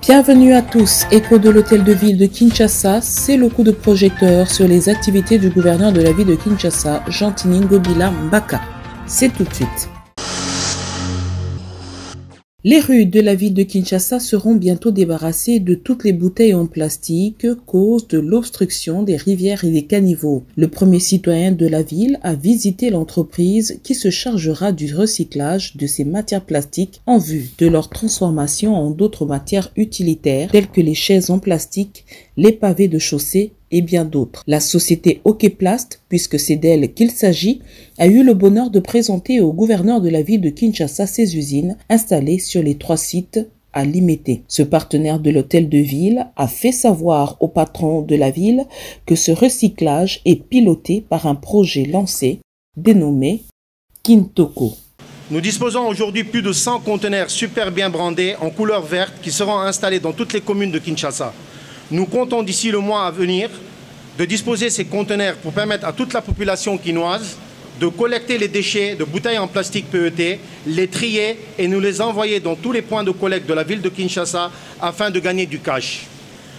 Bienvenue à tous, écho de l'hôtel de ville de Kinshasa, c'est le coup de projecteur sur les activités du gouverneur de la ville de Kinshasa, Jean-Tini Ngobila Mbaka. C'est tout de suite. Les rues de la ville de Kinshasa seront bientôt débarrassées de toutes les bouteilles en plastique cause de l'obstruction des rivières et des caniveaux. Le premier citoyen de la ville a visité l'entreprise qui se chargera du recyclage de ces matières plastiques en vue de leur transformation en d'autres matières utilitaires telles que les chaises en plastique, les pavés de chaussée et bien d'autres. La société Okeplast, puisque c'est d'elle qu'il s'agit, a eu le bonheur de présenter au gouverneur de la ville de Kinshasa ses usines installées sur les 3 sites à Limete. Ce partenaire de l'hôtel de ville a fait savoir au patron de la ville que ce recyclage est piloté par un projet lancé dénommé Kintoko. Nous disposons aujourd'hui plus de 100 conteneurs super bien brandés en couleur verte qui seront installés dans toutes les communes de Kinshasa. Nous comptons d'ici le mois à venir de disposer ces conteneurs pour permettre à toute la population quinoise de collecter les déchets de bouteilles en plastique PET, les trier et nous les envoyer dans tous les points de collecte de la ville de Kinshasa afin de gagner du cash.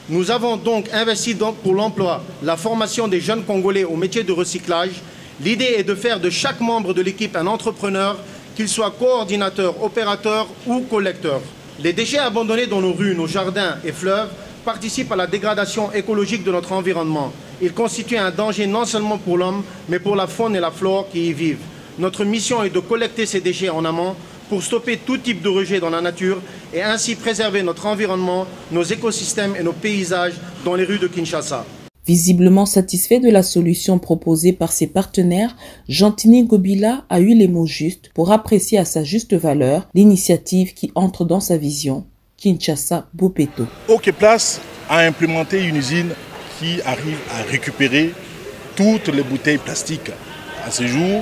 Nous avons donc investi pour l'emploi, la formation des jeunes Congolais au métier de recyclage. L'idée est de faire de chaque membre de l'équipe un entrepreneur, qu'il soit coordinateur, opérateur ou collecteur. Les déchets abandonnés dans nos rues, nos jardins et fleuves participent à la dégradation écologique de notre environnement. Ils constituent un danger non seulement pour l'homme, mais pour la faune et la flore qui y vivent. Notre mission est de collecter ces déchets en amont pour stopper tout type de rejet dans la nature et ainsi préserver notre environnement, nos écosystèmes et nos paysages dans les rues de Kinshasa. Visiblement satisfait de la solution proposée par ses partenaires, Jean-Tini Ngobila a eu les mots justes pour apprécier à sa juste valeur l'initiative qui entre dans sa vision. Kinshasa Bopeto. Okeplast a implémenté une usine qui arrive à récupérer toutes les bouteilles plastiques. À ce jour,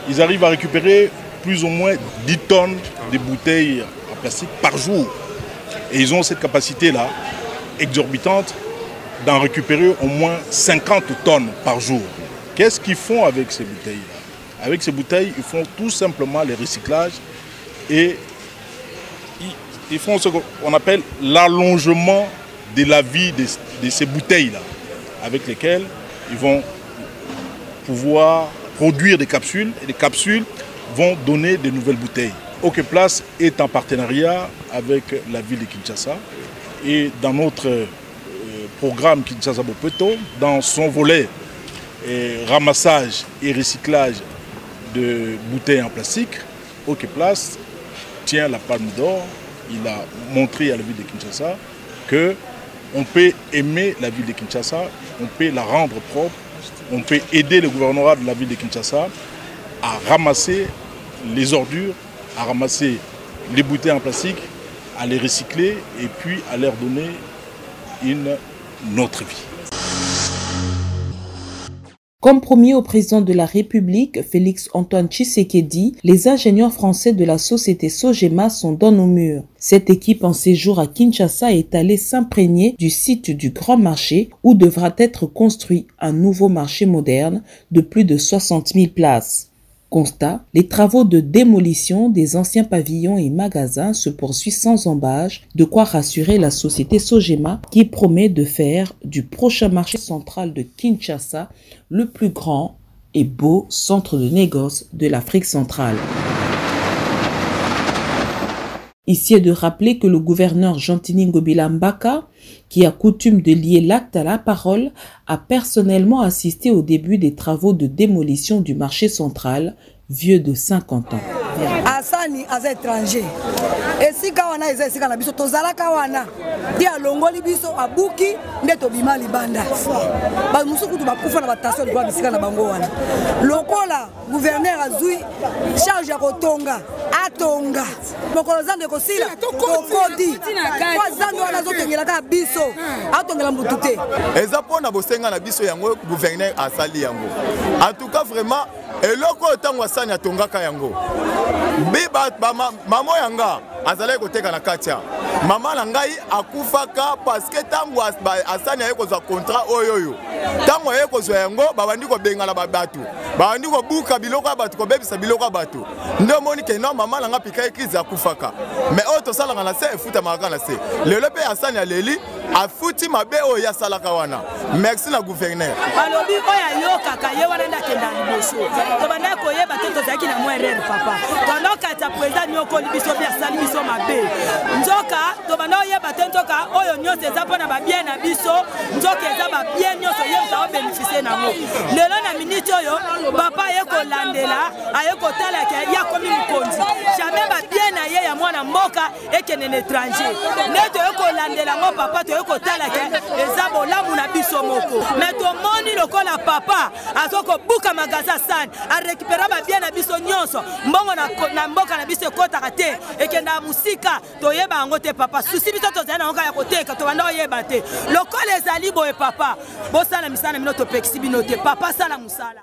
ils arrivent à récupérer plus ou moins 10 tonnes de bouteilles en plastique par jour. Et ils ont cette capacité-là, exorbitante, d'en récupérer au moins 50 tonnes par jour. Qu'est-ce qu'ils font avec ces bouteilles-là? Avec ces bouteilles, ils font tout simplement les recyclages et ils font ce qu'on appelle l'allongement de la vie de ces bouteilles-là, avec lesquelles ils vont pouvoir produire des capsules, et les capsules vont donner de nouvelles bouteilles. Okeplast est en partenariat avec la ville de Kinshasa et dans notre programme Kinshasa Bopeto, dans son volet ramassage et recyclage de bouteilles en plastique, Okeplast tient la palme d'or. Il a montré à la ville de Kinshasa qu'on peut aimer la ville de Kinshasa, on peut la rendre propre, on peut aider le gouvernorat de la ville de Kinshasa à ramasser les ordures, à ramasser les bouteilles en plastique, à les recycler et puis à leur donner une autre vie. Comme promis au président de la République, Félix-Antoine Tshisekedi, les ingénieurs français de la société Sogema sont dans nos murs. Cette équipe en séjour à Kinshasa est allée s'imprégner du site du Grand Marché où devra être construit un nouveau marché moderne de plus de 60 000 places. Constat, les travaux de démolition des anciens pavillons et magasins se poursuivent sans embâche, de quoi rassurer la société Sogema qui promet de faire du prochain marché central de Kinshasa le plus grand et beau centre de négoce de l'Afrique centrale. Ici est de rappeler que le gouverneur Jean-Tini Ngobila Mbaka, qui a coutume de lier l'acte à la parole, a personnellement assisté au début des travaux de démolition du marché central, vieux de 50 ans. Asani aza étranger. Esika wana eza esika na biso tozalaka wana. Dia longoli biso abuki nde tobima libanda. Ba musuku tu bakufa na batation de bisika na bango wana. Lokola gouverneur azui charge ya kotonga atonga. Mokolo zande kosila kokodi. Kwa zande wana zotengelaka biso atongela mutu te. Eza pona bosenga na biso yango gouverneur asali yango. En tout cas vraiment eloko tango asani atongaka yango. Biba mamo yanga azalaki koteka na katia mama na ngai akufaka parce que tango asani aye kozwa contrat oyoyo tango aye kozwa yango babandi kobengana babato babandi kobuka biloko ya bato kobebisa biloko ya bato nde omoni ke non mama na nga pika ekrize akufaka mais oyo tosalaka na se efutamaka na se lelo mpe asani aleli afuti mabe oyo asalaka wana merci na gouverneur alobi oyo ayokaka ye wana ndakenda liboso tobanda koyeba te tozalaki na mwa erreur papa tondokata président nyokoli biso mpe asali biso mabe nzoka tobanda oyeba te nzoka oyo nyonso eza mpona babien na biso nzoka eza babien nyonso ye ozaobénéficie nango lelo na miniti oyo papa aye kolandela aye kotalaka ye akomi mokonzi jamais babien na ye ya mwana mboka ekende na étranger nde toye kolandela ngo papa toye kotalaka eza bolamu na biso moko mais tomoni lokola papa azokobuka magasin sani arécupéra babien na biso nyonso mbongo na mboka na biso ekotaka te ekenda musika toyeba yango te papa susi biso tozali na yango ya koteka tobanda oyeba te lokola ezali boye papa bosala misala mino topekisi bino te papa sala musala.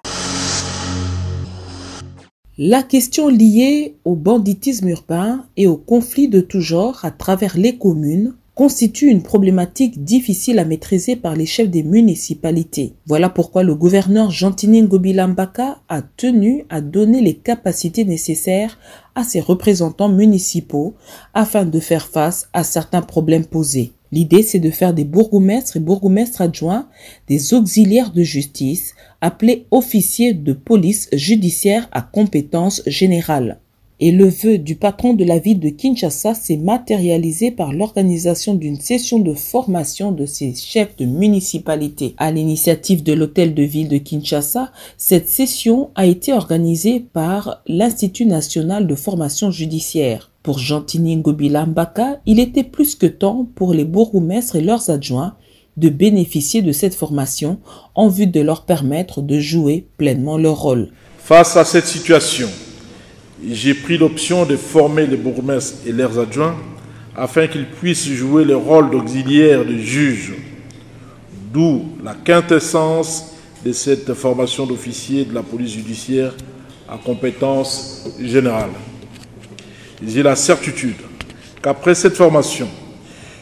La question liée au banditisme urbain et aux conflits de tout genre à travers les communes constitue une problématique difficile à maîtriser par les chefs des municipalités. Voilà pourquoi le gouverneur Jean-Tini Ngobila Mbaka a tenu à donner les capacités nécessaires à ses représentants municipaux afin de faire face à certains problèmes posés. L'idée, c'est de faire des bourgmestres et bourgmestres adjoints des auxiliaires de justice, appelés officiers de police judiciaire à compétence générale. Et le vœu du patron de la ville de Kinshasa s'est matérialisé par l'organisation d'une session de formation de ces chefs de municipalité. À l'initiative de l'hôtel de ville de Kinshasa, cette session a été organisée par l'Institut national de formation judiciaire. Pour Jean-Tini Ngobila Mbaka, il était plus que temps pour les bourgmestres et leurs adjoints de bénéficier de cette formation en vue de leur permettre de jouer pleinement leur rôle. Face à cette situation, j'ai pris l'option de former les bourgmestres et leurs adjoints afin qu'ils puissent jouer le rôle d'auxiliaires de juges, d'où la quintessence de cette formation d'officiers de la police judiciaire à compétence générale. J'ai la certitude qu'après cette formation,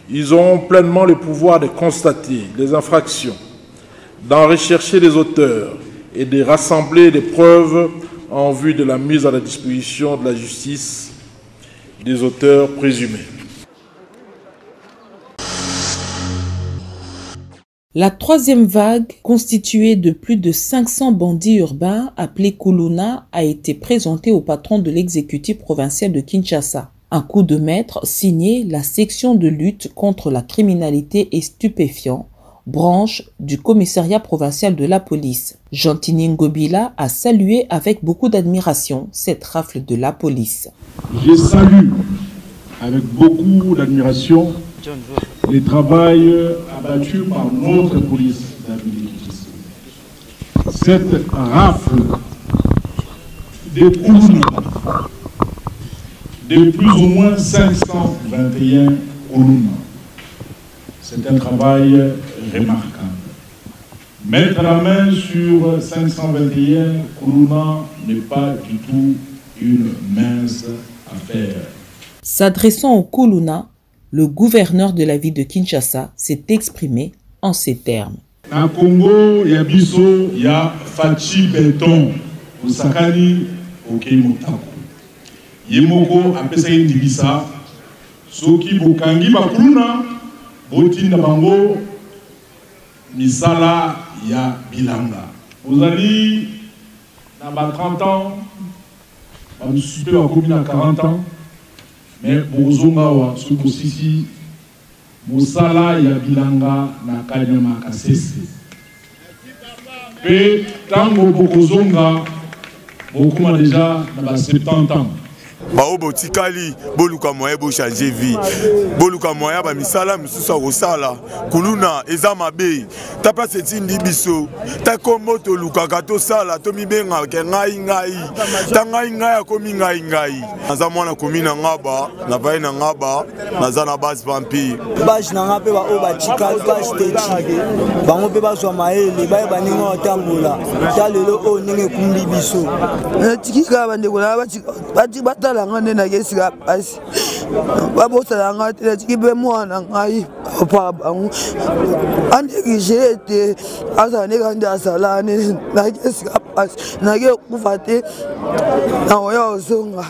ils auront pleinement le pouvoir de constater les infractions, d'en rechercher les auteurs et de rassembler des preuves en vue de la mise à la disposition de la justice des auteurs présumés. La troisième vague, constituée de plus de 500 bandits urbains appelés Kuluna, a été présentée au patron de l'exécutif provincial de Kinshasa. Un coup de maître signé la section de lutte contre la criminalité et stupéfiants, branche du commissariat provincial de la police. Jean-Tini Ngobila a salué avec beaucoup d'admiration cette rafle de la police. Je salue avec beaucoup d'admiration le travail abattu par notre police. Cette rafle de Kuluna de plus ou moins 521 Kuluna. C'est un travail remarquable. Mettre la main sur 521 Kuluna n'est pas du tout une mince affaire. S'adressant aux Kuluna, le gouverneur de la ville de Kinshasa s'est exprimé en ces termes. Na Congo, il y a biso, il y a Fachi Benton, Osakani, Okemotako. Yemoko apesa indibisa, soki bokangi bakuluna, botinda bango, misala ya bilanga. Vous allez, dans 30 ans, vous super à combien 40 ans, mais bozongawa, ce que Mosala ya bilanga na kanyama kasese. Pe tango bokozonga bokuma déjà na 70 ans. Bao botikali boluka moyen bo changer vie. Boluka moyen ba misala misusa kosala. Kuluna eza mabe. Ta place etindi biso. Ta kombo to luka kato sala to mibenga ke ngai. Ta ngai akomi ngai. Naza mwana komina ngaba, na vai na ngaba, naza na base vampire. Base na ngape ba o ba tikali base teti. Bango pe ba zwa maele, ba baninga otambola. Ta lelo o ninge kumbi biso. Tikika bande kola ba langa nde na kesika pasi babosala ngai te natiki mpe mwana ngai papa bango andekige te azala ndenge nde azala nene naki esika pasi naki ekufa te nakoya ozonga.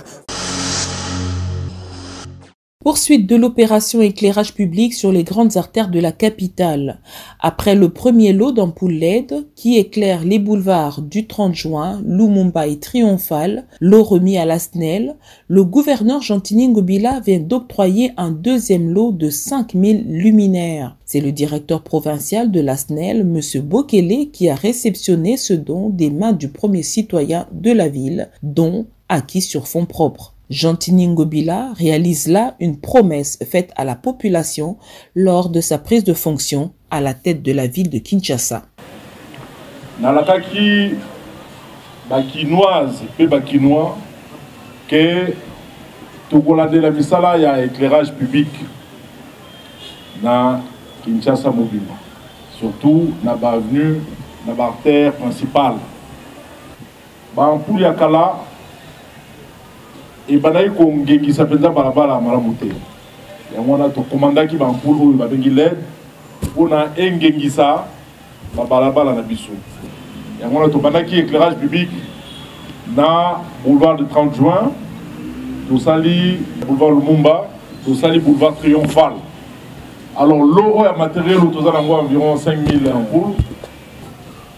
Poursuite de l'opération éclairage public sur les grandes artères de la capitale. Après le premier lot d'ampoules LED qui éclaire les boulevards du 30 juin, Lumumba et Triomphal, lot remis à la SNEL, le gouverneur Jean-Tini Ngobila vient d'octroyer un deuxième lot de 5000 luminaires. C'est le directeur provincial de la SNEL, M. Bokele, qui a réceptionné ce don des mains du premier citoyen de la ville, don acquis sur fonds propres. Jean-Tini Ngobila réalise là une promesse faite à la population lors de sa prise de fonction à la tête de la ville de Kinshasa. Nalakaki bakinoise et bakinois que tokolande la misala ya éclairage public na Kinshasa mobile, surtout na avenue na artère principale. Ba ampoule ya kala et banaï kongengisa s'appelle balabala maramute. Ya mwana to komandaki ba ampoule oyo babengi LED pona engengisa balabala na biso. Ya mwana to bandaki éclairage public na boulevard de 30 juin, to sali boulevard Lumumba, to sali boulevard Triomphal. Alors l'eau et matériel autour environ 5000 ampoules.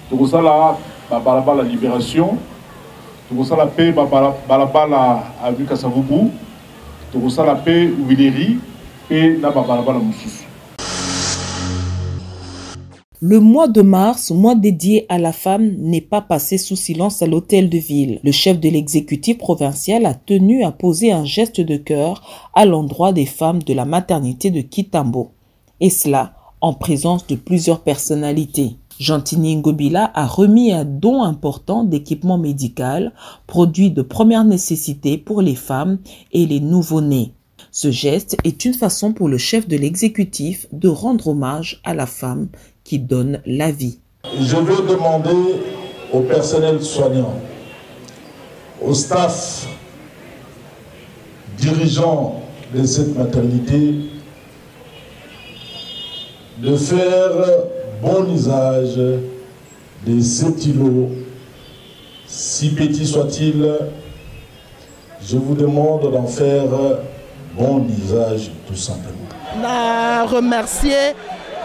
To sala balabala libération. Tout ça la paix, balabala avec Kasavubu, tout ça la paix Willeri et na balabala Moussous. Le mois de mars, mois dédié à la femme, n'est pas passé sous silence à l'hôtel de ville. Le chef de l'exécutif provincial a tenu à poser un geste de cœur à l'endroit des femmes de la maternité de Kitambo. Et cela en présence de plusieurs personnalités. Jean-Tini Ngobila a remis un don important d'équipement médical, produits de première nécessité pour les femmes et les nouveau-nés. Ce geste est une façon pour le chef de l'exécutif de rendre hommage à la femme qui donne la vie. Je veux demander au personnel soignant, au staff dirigeant de cette maternité de faire bon usage de cet îlot, si petit soit-il. Je vous demande d'en faire bon usage tout simplement. Na remercier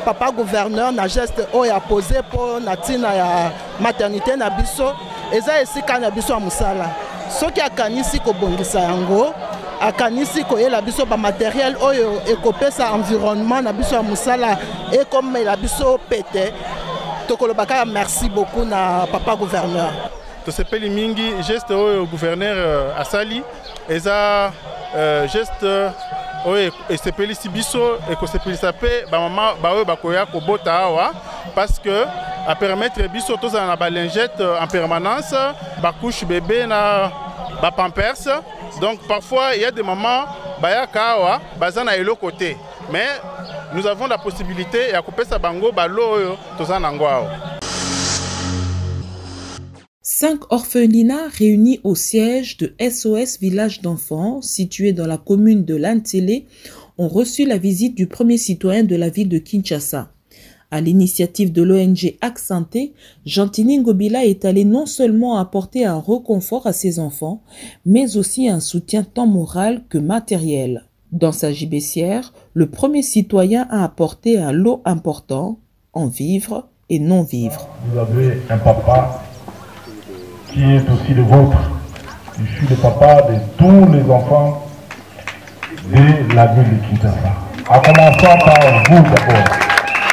papa gouverneur na geste oyo posé pour natina ya maternité na biso eza esika na biso musala soki akanisi ko bongisa yango akanisi ko yela biso ba matériel oyo ekopesa environnement na biso musala et comme la biso pété tokolobaka merci beaucoup na papa gouverneur. To sepeli mingi geste oyo gouverneur asali eza geste oyo esepeli si biso ekosepelisa pe ba mama ba oyo bakoya kobota awa parce que a permettre biso tozala na ba lingette en permanence ba couche bébé na ba pampers. Donc parfois il y a des mamans bayaka awa bazana elo côté mais nous avons la possibilité ya kopesa bango balo oyo tozala nango awa. 5 orphelinats réunis au siège de SOS Village d'Enfants, situé dans la commune de Lantélé, ont reçu la visite du premier citoyen de la ville de Kinshasa. À l'initiative de l'ONG Accenté, Jean-Tini Ngobila est allé non seulement apporter un réconfort à ses enfants, mais aussi un soutien tant moral que matériel. Dans sa gibecière, le premier citoyen a apporté un lot important en vivres et non-vivres. Vous avez un papa qui est aussi le vôtre. Je suis le papa de tous les enfants de la ville de Kinshasa. En commençant par vous d'abord.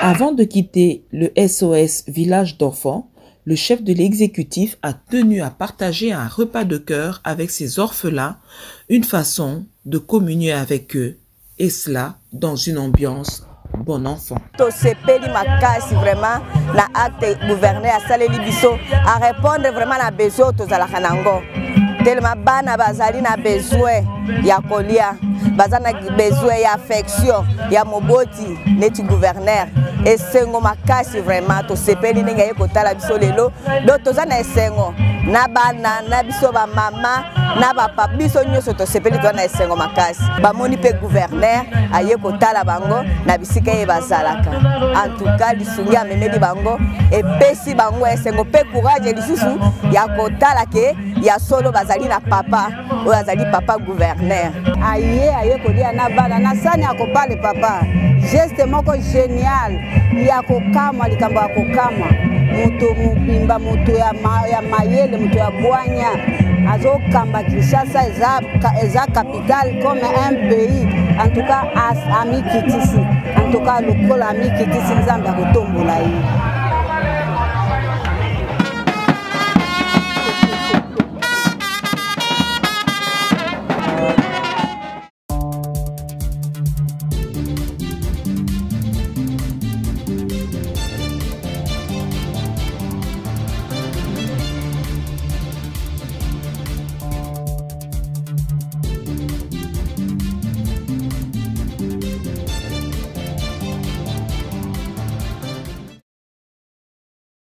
Avant de quitter le SOS Village d'Enfants, le chef de l'exécutif a tenu à partager un repas de cœur avec ses orphelins, une façon de communier avec eux, et cela dans une ambiance bon enfant. Tosepeli makasi vraiment na acte gouverneur a saleli biso à répondre vraiment na besoin tozalaka nango tellement bana bazali na besoin ya kolia bazana besoin ya affection ya moboti neti gouverneur esengo makasi vraiment tosepeli ndenge ye kotala biso lelo do tozana esengo na bana na biso ba mama na papa biso nyonso tosepeli tona esengo makasi bamoni pe gouverneur aye kotala bango na bisika ye bazalaka en tout cas lisungi amemeli bango epesi bango esengo pe courage lisusu ya kotala ke ya solo bazali na papa oyo azali papa gouverneur aye kolia na bana na sani akopale papa geste moko génial ya kokamwa likambo ya kokamwa moto mobimba moto ya mayele moto ya bwanya azokamba Kinshasa eza capitale comme un pays en tout cas ami kitisi en tout cas lokola ami kitisi nzambe akotombola ye